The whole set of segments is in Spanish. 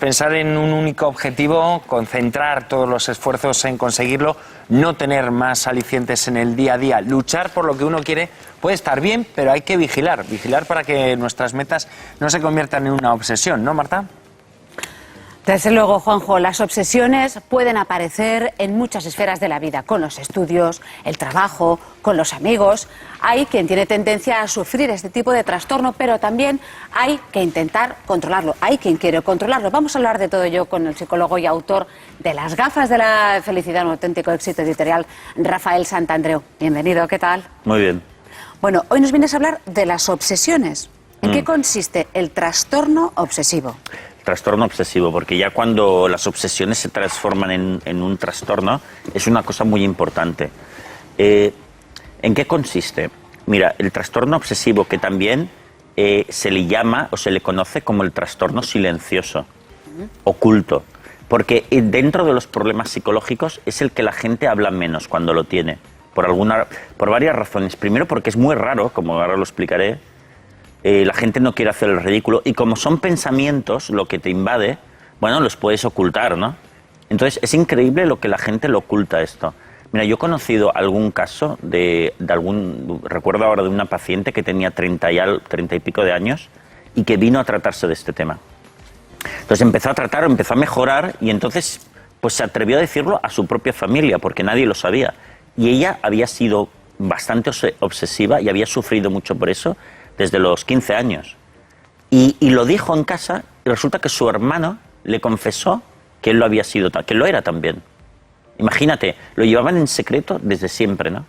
pensar en un único objetivo, concentrar todos los esfuerzos en conseguirlo, no tener más alicientes en el día a día, luchar por lo que uno quiere, puede estar bien, pero hay que vigilar para que nuestras metas no se conviertan en una obsesión, ¿no, Marta? Desde luego, Juanjo, las obsesiones pueden aparecer en muchas esferas de la vida, con los estudios, el trabajo, con los amigos. Hay quien tiene tendencia a sufrir este tipo de trastorno, pero también hay que intentar controlarlo. Hay quien quiere controlarlo. Vamos a hablar de todo ello con el psicólogo y autor de Las gafas de la felicidad, un auténtico éxito editorial, Rafael Santandreu. Bienvenido, ¿qué tal? Muy bien. Bueno, hoy nos vienes a hablar de las obsesiones. ¿En qué consiste el trastorno obsesivo? Trastorno obsesivo, porque ya cuando las obsesiones se transforman en un trastorno, es una cosa muy importante. ¿En qué consiste? Mira, el trastorno obsesivo, que también se le llama o se le conoce como el trastorno silencioso, oculto, porque dentro de los problemas psicológicos es el que la gente habla menos cuando lo tiene, por varias razones. Primero, porque es muy raro, como ahora lo explicaré. La gente no quiere hacer el ridículo y como son pensamientos lo que te invade, bueno, los puedes ocultar, ¿no? Entonces es increíble lo que la gente lo oculta esto. Mira, yo he conocido algún caso recuerdo ahora de una paciente que tenía 30 y pico de años y que vino a tratarse de este tema. Entonces empezó a mejorar y entonces pues se atrevió a decirlo a su propia familia porque nadie lo sabía. Y ella había sido bastante obsesiva y había sufrido mucho por eso desde los 15 años. Y lo dijo en casa y resulta que su hermano le confesó que él lo había sido, que lo era también. Imagínate, lo llevaban en secreto desde siempre, ¿no?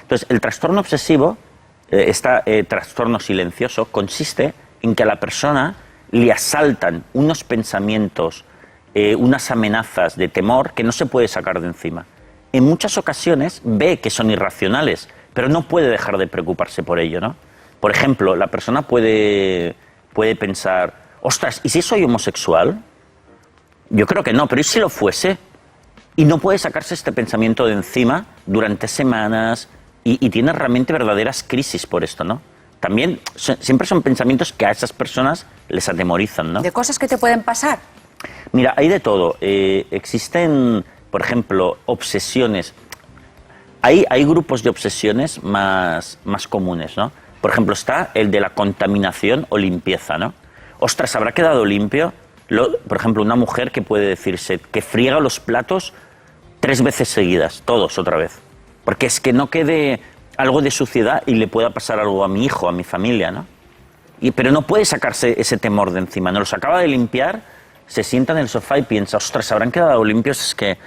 Entonces, el trastorno obsesivo, trastorno silencioso, consiste en que a la persona le asaltan unos pensamientos, unas amenazas de temor que no se puede sacar de encima. En muchas ocasiones ve que son irracionales, pero no puede dejar de preocuparse por ello, ¿no? Por ejemplo, la persona puede pensar, ostras, ¿y si soy homosexual? Yo creo que no, pero ¿y si lo fuese? Y no puede sacarse este pensamiento de encima durante semanas y tiene realmente verdaderas crisis por esto, ¿no? También siempre son pensamientos que a esas personas les atemorizan, ¿no? ¿De cosas que te pueden pasar? Mira, hay de todo. Existen, por ejemplo, obsesiones. Hay grupos de obsesiones más comunes, ¿no? Por ejemplo, está el de la contaminación o limpieza, ¿no? Ostras, ¿habrá quedado limpio? Por ejemplo, una mujer que puede decirse que friega los platos 3 veces seguidas, todos otra vez. Porque es que no quede algo de suciedad y le pueda pasar algo a mi hijo, a mi familia, ¿no? Pero no puede sacarse ese temor de encima. No los acaba de limpiar, se sienta en el sofá y piensa, ostras, ¿habrán quedado limpios? Es que...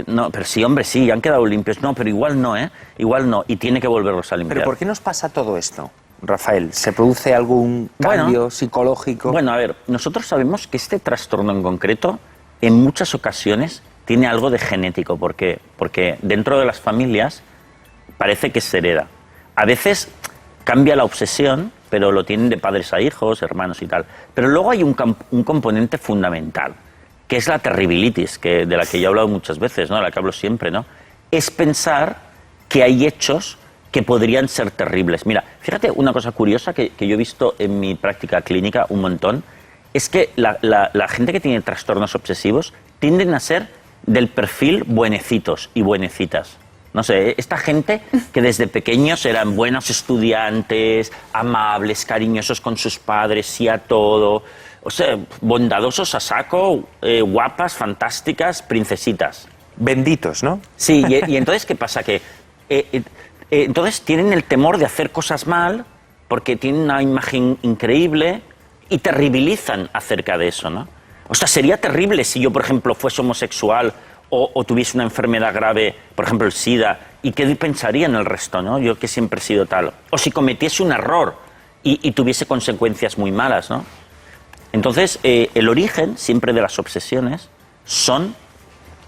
no, pero sí, hombre, sí, han quedado limpios. No, pero igual no, ¿eh? Igual no, y tiene que volverlos a limpiar. ¿Pero por qué nos pasa todo esto, Rafael? ¿Se produce algún cambio psicológico? Bueno, a ver, nosotros sabemos que este trastorno en concreto, en muchas ocasiones, tiene algo de genético. ¿Por qué? Porque dentro de las familias parece que se hereda. A veces cambia la obsesión, pero lo tienen de padres a hijos, hermanos y tal. Pero luego hay un componente fundamental, que es la terribilitis, de la que yo he hablado muchas veces, ¿no? De la que hablo siempre, ¿no? Es pensar que hay hechos que podrían ser terribles. Mira, fíjate una cosa curiosa que yo he visto en mi práctica clínica un montón, es que la gente que tiene trastornos obsesivos tienden a ser del perfil buenecitos y buenecitas. No sé, esta gente que desde pequeños eran buenos estudiantes, amables, cariñosos con sus padres, sí a todo... O sea, bondadosos a saco, guapas, fantásticas, princesitas. Benditos, ¿no? Sí, y entonces, ¿qué pasa? Que entonces tienen el temor de hacer cosas mal porque tienen una imagen increíble y terribilizan acerca de eso, ¿no? O sea, sería terrible si yo, por ejemplo, fuese homosexual o tuviese una enfermedad grave, por ejemplo, el SIDA, ¿y qué pensarían el resto, no? Yo que siempre he sido tal. O si cometiese un error y tuviese consecuencias muy malas, ¿no? Entonces, el origen siempre de las obsesiones son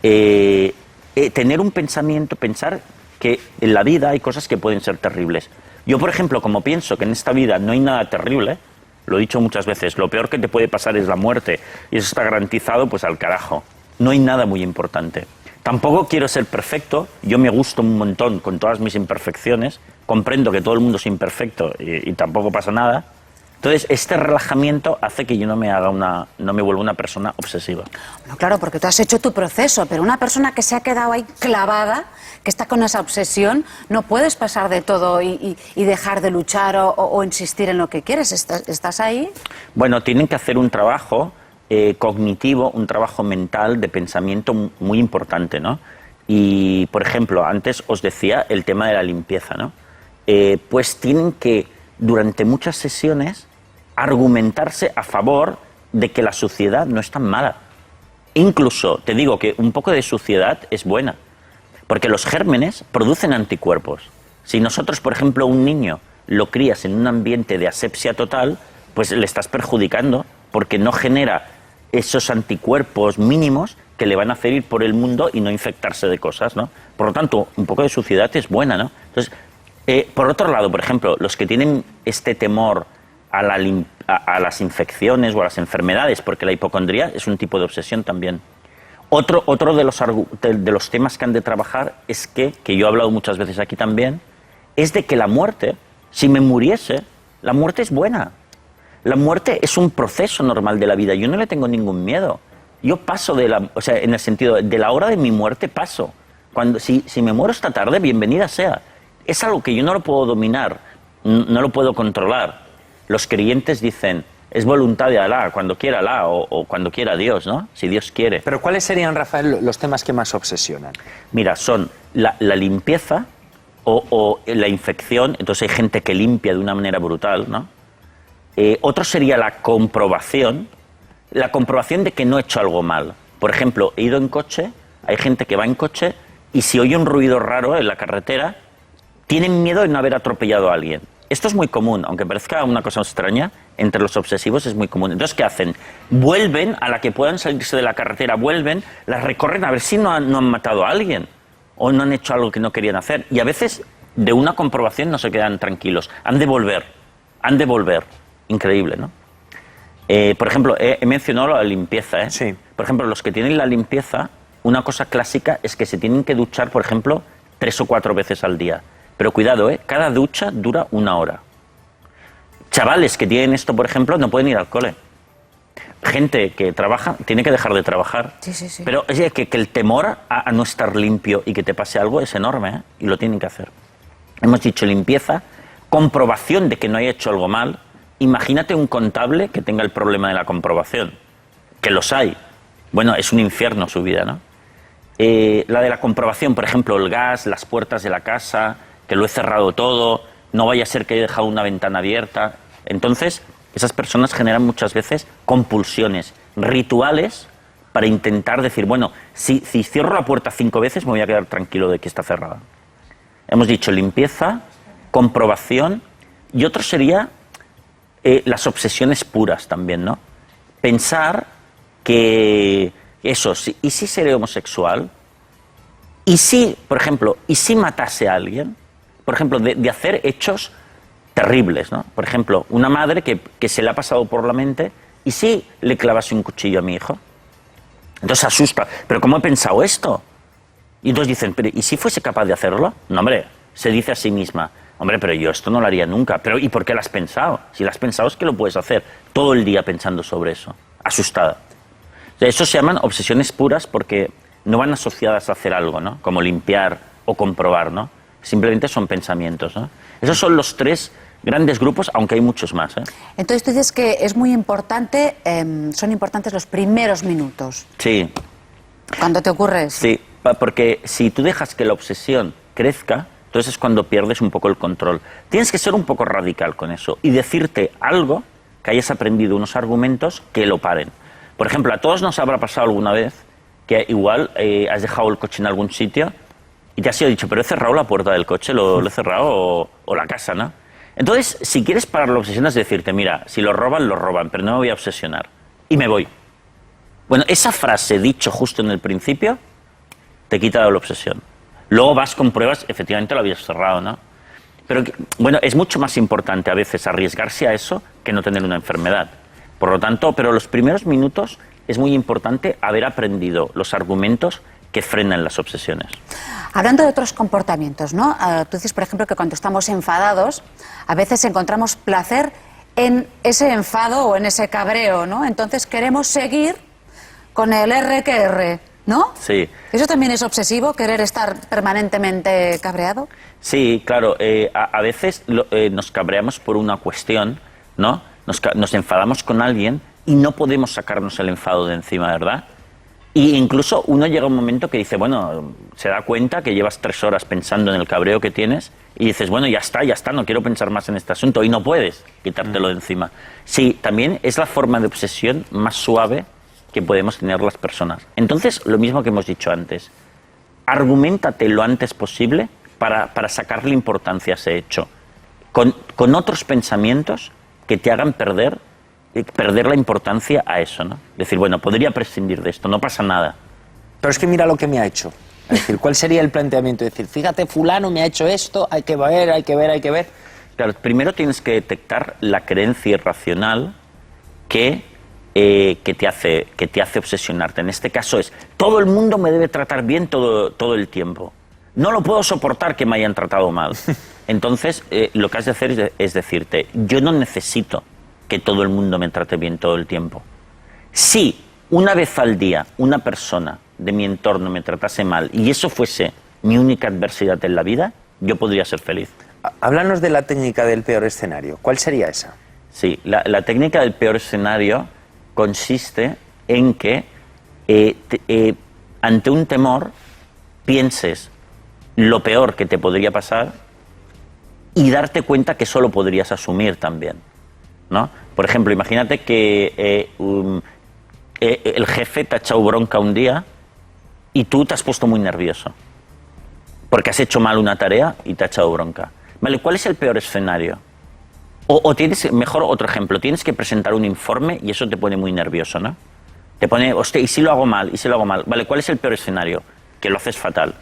tener un pensamiento, pensar que en la vida hay cosas que pueden ser terribles. Yo, por ejemplo, como pienso que en esta vida no hay nada terrible, lo he dicho muchas veces, lo peor que te puede pasar es la muerte, y eso está garantizado, pues al carajo. No hay nada muy importante. Tampoco quiero ser perfecto, yo me gusto un montón con todas mis imperfecciones, comprendo que todo el mundo es imperfecto y tampoco pasa nada, Entonces, este relajamiento hace que yo no me vuelva una persona obsesiva. Bueno, claro, porque tú has hecho tu proceso, pero una persona que se ha quedado ahí clavada, que está con esa obsesión, no puedes pasar de todo y dejar de luchar o insistir en lo que quieres. ¿Estás ahí? Bueno, tienen que hacer un trabajo cognitivo, un trabajo mental de pensamiento muy importante, ¿no? Y, por ejemplo, antes os decía el tema de la limpieza, ¿no? Pues tienen que, durante muchas sesiones, argumentarse a favor de que la suciedad no es tan mala. Incluso, te digo que un poco de suciedad es buena, porque los gérmenes producen anticuerpos. Si nosotros, por ejemplo, un niño lo crías en un ambiente de asepsia total, pues le estás perjudicando, porque no genera esos anticuerpos mínimos que le van a hacer ir por el mundo y no infectarse de cosas, ¿no? Por lo tanto, un poco de suciedad es buena, ¿no? Entonces, por otro lado, por ejemplo, los que tienen este temor a las infecciones o a las enfermedades, porque la hipocondría es un tipo de obsesión también. Otro de los temas que han de trabajar es que yo he hablado muchas veces aquí también, es de que la muerte, si me muriese, la muerte es buena. La muerte es un proceso normal de la vida, yo no le tengo ningún miedo. Yo paso en el sentido de la hora de mi muerte paso. Si me muero esta tarde, bienvenida sea. Es algo que yo no lo puedo dominar, no lo puedo controlar. Los creyentes dicen, es voluntad de Alá, cuando quiera Alá o cuando quiera Dios, ¿no? Si Dios quiere. Pero ¿cuáles serían, Rafael, los temas que más obsesionan? Mira, son la limpieza o la infección, entonces hay gente que limpia de una manera brutal, ¿no? Otro sería la comprobación de que no he hecho algo mal. Por ejemplo, he ido en coche, hay gente que va en coche y si oye un ruido raro en la carretera, tienen miedo de no haber atropellado a alguien. Esto es muy común, aunque parezca una cosa extraña, entre los obsesivos es muy común. Entonces, ¿qué hacen? Vuelven, a la que puedan salirse de la carretera, vuelven, las recorren a ver si no han matado a alguien o no han hecho algo que no querían hacer. Y a veces, de una comprobación no se quedan tranquilos. Han de volver. Increíble, ¿no? Por ejemplo, he mencionado la limpieza, ¿eh? Sí. Por ejemplo, los que tienen la limpieza, una cosa clásica es que se tienen que duchar, por ejemplo, 3 o 4 veces al día. Pero cuidado, cada ducha dura 1 hora. Chavales que tienen esto, por ejemplo, no pueden ir al cole. Gente que trabaja tiene que dejar de trabajar. Sí. Pero es que el temor a no estar limpio y que te pase algo es enorme, ¿eh? Y lo tienen que hacer. Hemos dicho limpieza, comprobación de que no haya hecho algo mal. Imagínate un contable que tenga el problema de la comprobación, que los hay. Bueno, es un infierno su vida, ¿no? La de la comprobación, por ejemplo, el gas, las puertas de la casa, que lo he cerrado todo, no vaya a ser que haya dejado una ventana abierta. Entonces, esas personas generan muchas veces compulsiones, rituales, para intentar decir, bueno, si cierro la puerta 5 veces me voy a quedar tranquilo de que está cerrada. Hemos dicho limpieza, comprobación, y otro sería las obsesiones puras también, ¿no? Pensar que eso, ¿y si seré homosexual? ¿Y si, por ejemplo, matase a alguien? Por ejemplo, de hacer hechos terribles, ¿no? Por ejemplo, una madre que se le ha pasado por la mente, ¿y si le clavase un cuchillo a mi hijo? Entonces asusta, ¿pero cómo he pensado esto? Y entonces dicen, ¿pero y si fuese capaz de hacerlo? No, hombre, se dice a sí misma, hombre, pero yo esto no lo haría nunca. Pero ¿y por qué lo has pensado? Si lo has pensado es que lo puedes hacer todo el día pensando sobre eso, asustada. O sea, eso se llaman obsesiones puras porque no van asociadas a hacer algo, ¿no? Como limpiar o comprobar, ¿no? Simplemente son pensamientos, ¿no? Esos son los 3 grandes grupos, aunque hay muchos más, ¿eh? Entonces tú dices que es muy importante, son importantes los primeros minutos. Sí. ¿Cuándo te ocurre eso? Sí, porque si tú dejas que la obsesión crezca, entonces es cuando pierdes un poco el control. Tienes que ser un poco radical con eso y decirte algo, que hayas aprendido unos argumentos que lo paren. Por ejemplo, a todos nos habrá pasado alguna vez que igual has dejado el coche en algún sitio y te has dicho, pero he cerrado la puerta del coche, lo he cerrado o la casa, ¿no? Entonces, si quieres parar la obsesión es decirte, mira, si lo roban, pero no me voy a obsesionar. Y me voy. Bueno, esa frase dicho justo en el principio te quita la obsesión. Luego vas con pruebas, efectivamente lo habías cerrado, ¿no? Pero, bueno, es mucho más importante a veces arriesgarse a eso que no tener una enfermedad. Por lo tanto, pero los primeros minutos es muy importante haber aprendido los argumentos que frenan las obsesiones. Hablando de otros comportamientos, ¿no? Tú dices, por ejemplo, que cuando estamos enfadados, a veces encontramos placer en ese enfado o en ese cabreo, ¿no? Entonces queremos seguir con el R que R, ¿no? Sí. ¿Eso también es obsesivo, querer estar permanentemente cabreado? Sí, claro. A veces nos cabreamos por una cuestión, ¿no? Nos enfadamos con alguien y no podemos sacarnos el enfado de encima, ¿verdad? Y incluso uno llega a un momento que dice, bueno, se da cuenta que llevas 3 horas pensando en el cabreo que tienes y dices, bueno, ya está, no quiero pensar más en este asunto, y no puedes quitártelo de encima. Sí, también es la forma de obsesión más suave que podemos tener las personas. Entonces, lo mismo que hemos dicho antes, arguméntate lo antes posible para sacarle importancia a ese hecho, con otros pensamientos que te hagan perder la importancia a eso, ¿no? Decir, bueno, podría prescindir de esto, no pasa nada. Pero es que mira lo que me ha hecho. Es decir, ¿cuál sería el planteamiento? Es decir, fíjate, fulano me ha hecho esto, hay que ver, hay que ver, hay que ver. Claro, primero tienes que detectar la creencia irracional que te hace obsesionarte. En este caso es, todo el mundo me debe tratar bien todo el tiempo. No lo puedo soportar que me hayan tratado mal. Entonces, lo que has de hacer es decirte, yo no necesito que todo el mundo me trate bien todo el tiempo. Si una vez al día una persona de mi entorno me tratase mal y eso fuese mi única adversidad en la vida, yo podría ser feliz. Háblanos de la técnica del peor escenario. ¿Cuál sería esa? Sí, la técnica del peor escenario consiste en que ante un temor pienses lo peor que te podría pasar y darte cuenta que eso lo podrías asumir también, ¿no? Por ejemplo, imagínate que el jefe te ha echado bronca un día y tú te has puesto muy nervioso porque has hecho mal una tarea y te ha echado bronca. Vale, ¿cuál es el peor escenario? O tienes, mejor otro ejemplo, tienes que presentar un informe y eso te pone muy nervioso, ¿no? Te pone, hostia, ¿y si lo hago mal? ¿Y si lo hago mal? Vale, ¿cuál es el peor escenario? Que lo haces fatal.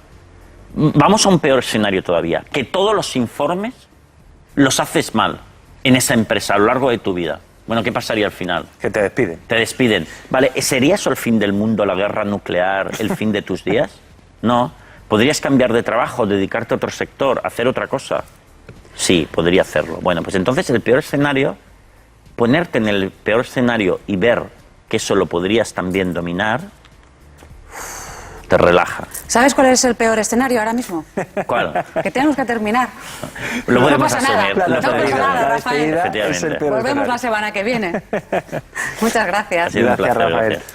Vamos a un peor escenario todavía, que todos los informes los haces mal en esa empresa a lo largo de tu vida. Bueno, ¿qué pasaría al final? Que te despiden. Te despiden. Vale, ¿sería eso el fin del mundo, la guerra nuclear, el fin de tus días? No. ¿Podrías cambiar de trabajo, dedicarte a otro sector, hacer otra cosa? Sí, podría hacerlo. Bueno, pues entonces el peor escenario, ponerte en el peor escenario y ver que eso lo podrías también dominar, te relaja. ¿Sabes cuál es el peor escenario ahora mismo? ¿Cuál? Que tenemos que terminar. Lo No podemos pasa nada, asumir. no Lo pasa podemos nada, asumir. Rafael. Es el peor Volvemos escenario. la semana que viene. Muchas gracias. Ha sido un Gracias, placer, Rafael. gracias.